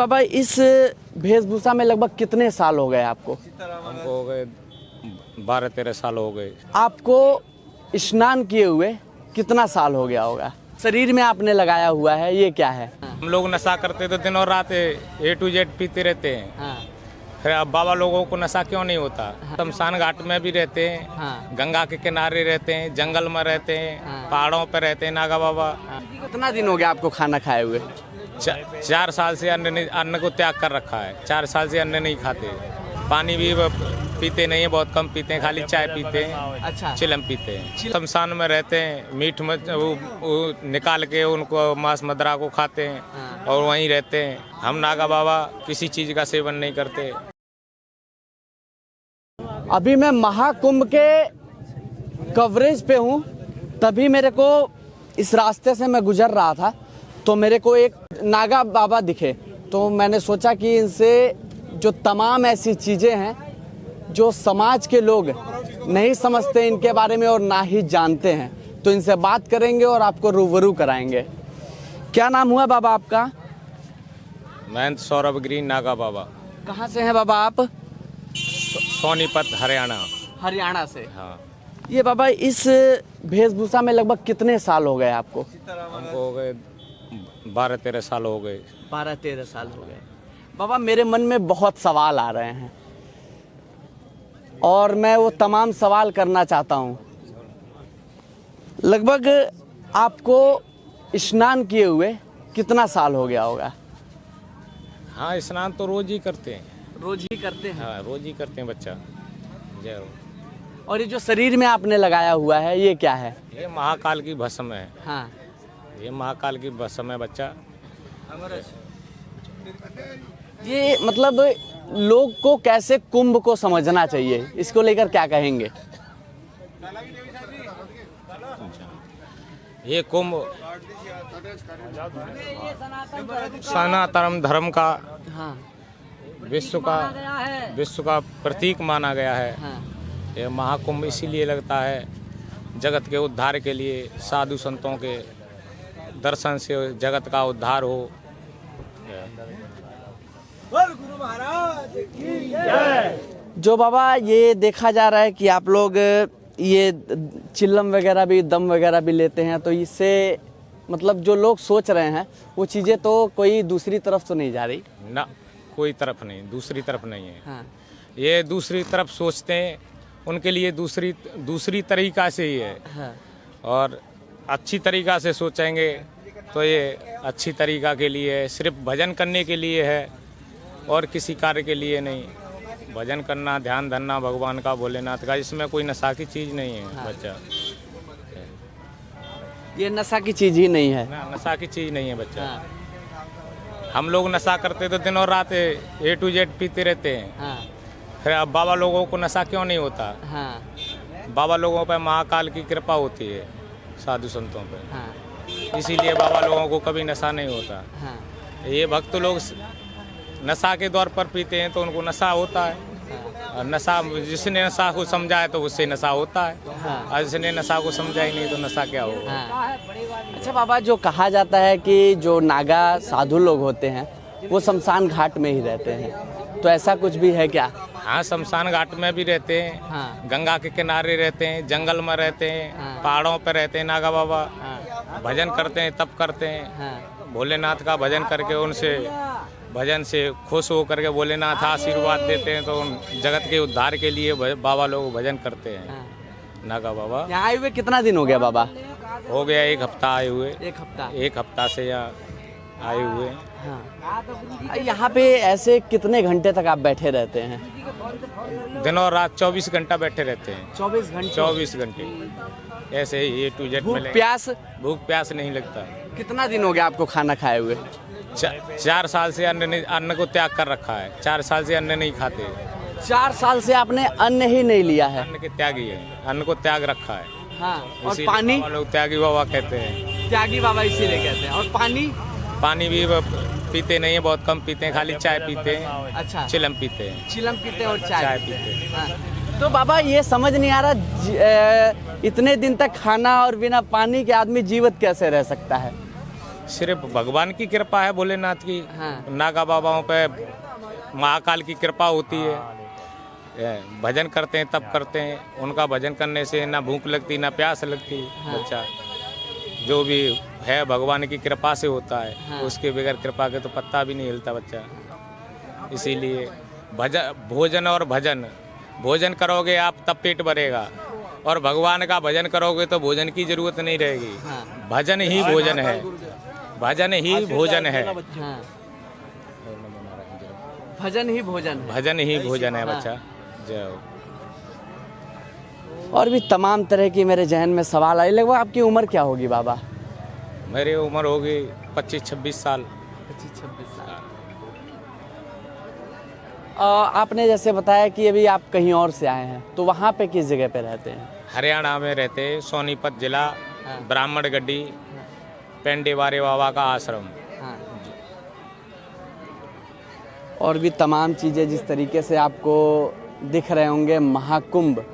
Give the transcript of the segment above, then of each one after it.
बाबा इस वेशभूषा में लगभग कितने साल हो गए आपको? हमको हो गए 12-13 साल हो गए। आपको स्नान किए हुए कितना साल हो गया होगा? शरीर में आपने लगाया हुआ है, ये क्या है? हम लोग नशा करते तो दिन और रात A to Z पीते रहते हैं। हाँ। फिर अब बाबा लोगों को नशा क्यों नहीं होता? शमशान घाट में भी रहते हैं, हाँ। गंगा के किनारे रहते हैं, जंगल में रहते हैं, हाँ। पहाड़ों पर रहते हैं नागा बाबा। कितना दिन हो गया आपको खाना खाए हुए? 4 साल से अन्न को त्याग कर रखा है। 4 साल से अन्न नहीं खाते, पानी भी पीते नहीं है, बहुत कम पीते हैं, खाली चाय पीते हैं। अच्छा। चिलम पीते हैं। शमशान में रहते हैं, मीट में वो निकाल के उनको मांस मदरा को खाते हैं। हाँ। और वहीं रहते हैं। हम नागा बाबा किसी चीज़ का सेवन नहीं करते। अभी मैं महाकुंभ के कवरेज पे हूँ, तभी मेरे को इस रास्ते से मैं गुजर रहा था तो मेरे को एक नागा बाबा दिखे, तो मैंने सोचा कि इनसे जो तमाम ऐसी चीज़ें हैं जो समाज के लोग नहीं समझते इनके बारे में और ना ही जानते हैं, तो इनसे बात करेंगे और आपको रूबरू कराएंगे। क्या नाम हुआ बाबा आपका? महंत सौरभ ग्रीन नागा बाबा। कहाँ से हैं बाबा आप? सोनीपत हरियाणा। हरियाणा से। हाँ। ये बाबा इस वेशभूषा में लगभग कितने साल हो गए आपको? हमको हो गए 12-13 साल हो गए। 12-13 साल हो गए। बाबा मेरे मन में बहुत सवाल आ रहे हैं और मैं वो तमाम सवाल करना चाहता हूँ। लगभग आपको स्नान किए हुए कितना साल हो गया होगा? हाँ, स्नान तो रोज ही करते हैं। रोज ही करते हैं? हाँ, रोज ही करते हैं बच्चा। जय हो। और ये जो शरीर में आपने लगाया हुआ है, ये क्या है? ये महाकाल की भस्म है। हाँ। ये महाकाल की भस्म है बच्चा। ये मतलब लोग को कैसे कुंभ को समझना चाहिए, इसको लेकर क्या कहेंगे? ये कुंभ सनातन धर्म का, हाँ। विश्व का प्रतीक माना गया है। हाँ। ये महाकुंभ इसीलिए लगता है जगत के उद्धार के लिए, साधु संतों के दर्शन से जगत का उद्धार हो। जो बाबा ये देखा जा रहा है कि आप लोग ये चिल्लम वगैरह भी, दम वगैरह भी लेते हैं, तो इससे मतलब जो लोग सोच रहे हैं वो चीज़ें तो कोई दूसरी तरफ तो नहीं जा रही ना? कोई तरफ नहीं, दूसरी तरफ नहीं है। हाँ। ये दूसरी तरफ सोचते हैं, उनके लिए दूसरी तरीका से ही है। हाँ। और अच्छी तरीका से सोचेंगे तो ये अच्छी तरीका के लिए है, सिर्फ भजन करने के लिए है और किसी कार्य के लिए नहीं। भजन करना, ध्यान धरना भगवान का, भोलेनाथ का, इसमें कोई नशा की चीज़ नहीं है। हाँ। बच्चा ये नशा की चीज़ ही नहीं है ना, नशा की चीज़ नहीं है बच्चा। हाँ। हम लोग नशा करते तो दिन और रात A to Z पीते रहते हैं। हाँ। फिर अब बाबा लोगों को नशा क्यों नहीं होता? हाँ। बाबा लोगों पर महाकाल की कृपा होती है, साधु संतों पर। हाँ। इसीलिए बाबा लोगों को कभी नशा नहीं होता। हाँ। ये भक्त लोग नशा के दौर पर पीते हैं तो उनको नशा होता है। और नशा, जिसने नशा को समझा है तो उससे नशा होता है। हाँ। और जिसने नशा को समझा ही नहीं तो नशा क्या होगा? हाँ। अच्छा बाबा, जो कहा जाता है कि जो नागा साधु लोग होते हैं वो शमशान घाट में ही रहते हैं, तो ऐसा कुछ भी है क्या? हाँ, शमशान घाट में भी रहते हैं। हाँ। गंगा के किनारे रहते हैं, जंगल में रहते हैं। हाँ। पहाड़ों पर रहते हैं नागा बाबा। हाँ। भजन करते हैं, तप करते हैं। हाँ। भोलेनाथ का भजन करके उनसे भजन से खुश होकर के भोलेनाथ आशीर्वाद देते हैं, तो उन जगत के उद्धार के लिए बाबा लोग भजन करते हैं। हाँ। नागा बाबा यहाँ आए हुए कितना दिन हो गया बाबा? हो गया 1 हफ्ता आए हुए। 1 हफ्ता। 1 हफ्ता से यहाँ आए हुए। हाँ। यहाँ पे ऐसे कितने घंटे तक आप बैठे रहते हैं? दिन और रात 24 घंटा बैठे रहते हैं। 24 घंटे? 24 घंटे ऐसे ही A to Z भूख मिले। प्यास? भूख प्यास नहीं लगता। कितना दिन हो गया आपको खाना खाए हुए? 4 साल से अन्न को त्याग कर रखा है। 4 साल से अन्न नहीं खाते। 4 साल से आपने अन्न ही नहीं लिया है? अन्न के त्यागी है, अन्न को त्याग रखा है। हाँ। और इसीलिए पानी? बाबा लोग त्यागी बाबा कहते हैं। त्यागी बाबा इसीलिए कहते हैं। और पानी? पानी भी पीते नहीं है, बहुत कम पीते हैं, खाली चाय पीते हैं। अच्छा। चिलम पीते हैं। चिलम पीते हैं और चाय चाय पीते हैं। हाँ। तो बाबा ये समझ नहीं आ रहा, इतने दिन तक खाना और बिना पानी के आदमी जीवित कैसे रह सकता है? सिर्फ भगवान की कृपा है, भोलेनाथ की। हाँ। नागा बाबाओं पे महाकाल की कृपा होती है। भजन करते हैं तब करते हैं, उनका भजन करने से ना भूख लगती ना प्यास लगती। हाँ। बच्चा जो भी है भगवान की कृपा से होता है। हाँ। उसके बगैर कृपा के तो पत्ता भी नहीं हिलता बच्चा। इसीलिए भोजन और भजन, भोजन करोगे आप तब पेट भरेगा, और भगवान का भजन करोगे तो भोजन की जरूरत नहीं रहेगी। हाँ। भजन ही भोजन है, भजन ही भोजन है। हाँ। भजन ही भोजन है। भजन ही भोजन है हाँ। बच्चा। जय हो। और भी तमाम तरह की मेरे जहन में सवाल आए। लगभग आपकी उम्र क्या होगी बाबा? मेरी उम्र होगी 25-26 साल। 25-26 साल। आपने जैसे बताया कि अभी आप कहीं और से आए हैं, तो वहाँ पे किस जगह पे रहते हैं? हरियाणा में रहते, सोनीपत जिला, हाँ। ब्राह्मण गड्डी, पेंडेवारे बाबा का आश्रम। हाँ। और भी तमाम चीज़ें जिस तरीके से आपको दिख रहे होंगे, महाकुंभ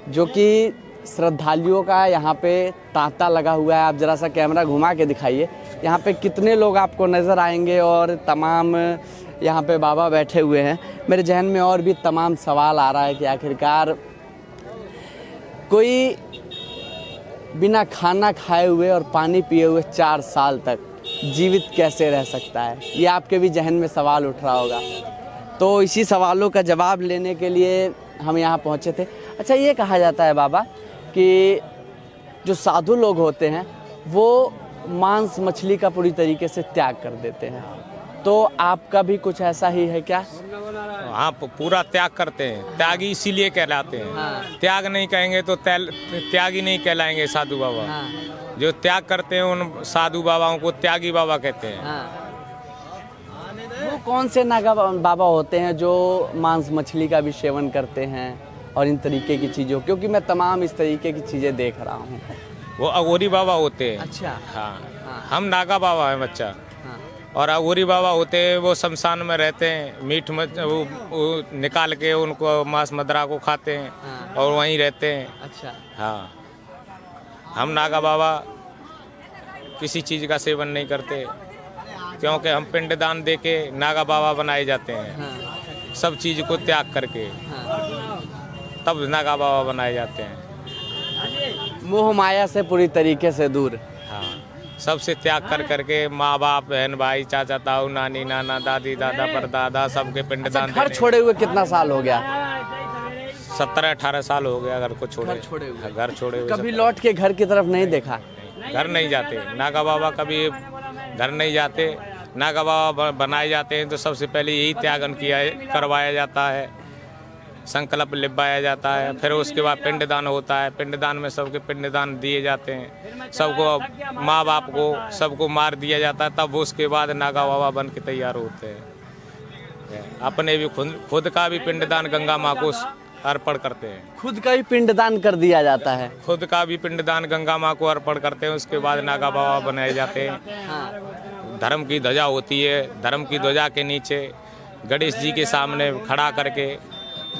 जो कि श्रद्धालुओं का यहाँ पे तांता लगा हुआ है। आप ज़रा सा कैमरा घुमा के दिखाइए, यहाँ पे कितने लोग आपको नज़र आएंगे और तमाम यहाँ पे बाबा बैठे हुए हैं। मेरे जहन में और भी तमाम सवाल आ रहा है कि आखिरकार कोई बिना खाना खाए हुए और पानी पिए हुए 4 साल तक जीवित कैसे रह सकता है? ये आपके भी जहन में सवाल उठ रहा होगा। तो इसी सवालों का जवाब लेने के लिए हम यहाँ पहुँचे थे। अच्छा, ये कहा जाता है बाबा कि जो साधु लोग होते हैं वो मांस मछली का पूरी तरीके से त्याग कर देते हैं, तो आपका भी कुछ ऐसा ही है क्या? हाँ, पूरा त्याग करते हैं। त्यागी इसीलिए कहलाते हैं। हाँ। त्याग नहीं कहेंगे तो त्यागी नहीं कहलाएंगे साधु बाबा। हाँ। जो त्याग करते हैं उन साधु बाबाओं को त्यागी बाबा कहते हैं। हाँ। वो कौन से नागा बाबा होते हैं जो मांस मछली का भी सेवन करते हैं और इन तरीके की चीज़ों, क्योंकि मैं तमाम इस तरीके की चीज़ें देख रहा हूँ। वो अघोरी बाबा होते हैं। अच्छा। हाँ। हाँ। हम नागा बाबा हैं बच्चा। हाँ। और अघोरी बाबा होते हैं, वो शमशान में रहते हैं। मीट वो निकाल के उनको मांस मदरा को खाते हैं। हाँ। और वहीं रहते हैं। अच्छा। हाँ। हम नागा बाबा किसी चीज़ का सेवन नहीं करते, क्योंकि हम पिंडदान दे के नागा बाबा बनाए जाते हैं। हाँ। सब चीज़ को त्याग करके हाँ। तब नागा बाबा बनाए जाते हैं। मोह माया से पूरी तरीके से दूर। हाँ, सबसे त्याग कर करके माँ बाप, बहन भाई, चाचा ताऊ, नानी नाना, दादी दादा, परदादा, सबके पिंडदान घर छोड़े हुए कितना साल हो गया? 17-18 साल हो गया घर को छोड़े। घर छोड़े हुए। घर छोड़े हुए। कभी लौट के घर की तरफ नहीं देखा? घर नहीं जाते नागा बाबा, कभी घर नहीं जाते। नागा बाबा बनाए जाते हैं तो सबसे पहले यही त्यागन करवाया जाता है, संकल्प लिखवाया जाता है। फिर उसके बाद पिंडदान होता है। पिंडदान में सबके पिंडदान दिए जाते हैं। सबको, माँ बाप को सबको मार दिया जाता है। तब उसके बाद नागा बाबा बन के तैयार होते हैं। अपने भी खुद का भी पिंडदान गंगा माँ को अर्पण करते हैं। खुद का भी पिंडदान कर दिया जाता है? खुद का भी पिंडदान गंगा माँ को अर्पण करते हैं। उसके बाद नागा बाबा बनाए जाते हैं। हाँ। धर्म की ध्वजा होती है। धर्म की ध्वजा के नीचे गणेश जी के सामने खड़ा करके,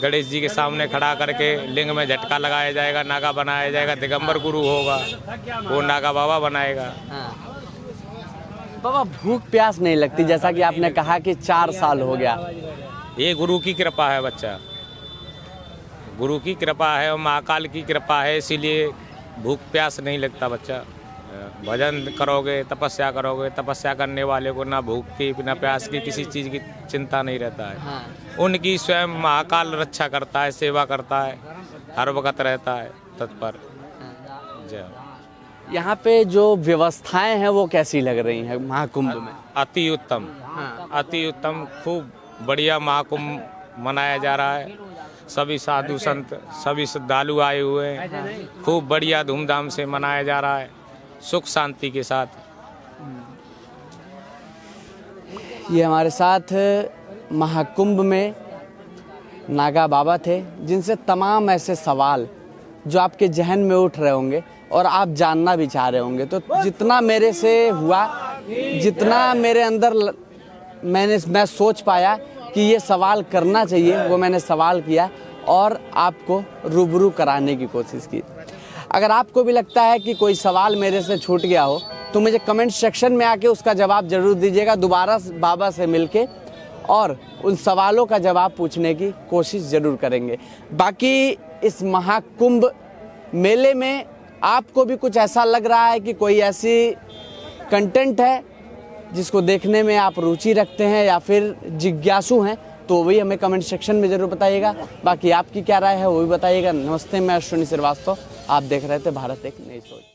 गणेश जी के सामने खड़ा करके लिंग में झटका लगाया जाएगा, नागा बनाया जाएगा। दिगंबर गुरु होगा, वो नागा बाबा बनाएगा। हाँ। बाबा, भूख प्यास नहीं लगती? जैसा कि आपने कहा कि 4 साल हो गया। ये गुरु की कृपा है बच्चा, गुरु की कृपा है और महाकाल की कृपा है, इसीलिए भूख प्यास नहीं लगता बच्चा। भजन करोगे, तपस्या करोगे, तपस्या करने वाले को ना भूख की ना प्यास की किसी चीज़ की चिंता नहीं रहता है। हाँ। उनकी स्वयं महाकाल रक्षा करता है, सेवा करता है, हर वक्त रहता है तत्पर। जय। यहाँ पे जो व्यवस्थाएं हैं वो कैसी लग रही हैं महाकुंभ में? अति उत्तम। हाँ। अति उत्तम, खूब बढ़िया महाकुंभ मनाया जा रहा है। सभी साधु संत, सभी श्रद्धालु आए हुए हैं। खूब बढ़िया धूमधाम से मनाया जा रहा है, सुख शांति के साथ। ये हमारे साथ महाकुंभ में नागा बाबा थे, जिनसे तमाम ऐसे सवाल जो आपके जहन में उठ रहे होंगे और आप जानना भी चाह रहे होंगे। तो जितना मेरे से हुआ, जितना मेरे अंदर मैं सोच पाया कि ये सवाल करना चाहिए, वो मैंने सवाल किया और आपको रूबरू कराने की कोशिश की। अगर आपको भी लगता है कि कोई सवाल मेरे से छूट गया हो तो मुझे कमेंट सेक्शन में आके उसका जवाब ज़रूर दीजिएगा, दोबारा बाबा से मिलके और उन सवालों का जवाब पूछने की कोशिश ज़रूर करेंगे। बाकी इस महाकुंभ मेले में आपको भी कुछ ऐसा लग रहा है कि कोई ऐसी कंटेंट है जिसको देखने में आप रुचि रखते हैं या फिर जिज्ञासु हैं, तो वही हमें कमेंट सेक्शन में ज़रूर बताइएगा। बाकी आपकी क्या राय है वो भी बताइएगा। नमस्ते, मैं अश्विनी श्रीवास्तव, आप देख रहे थे भारत एक नई सोच।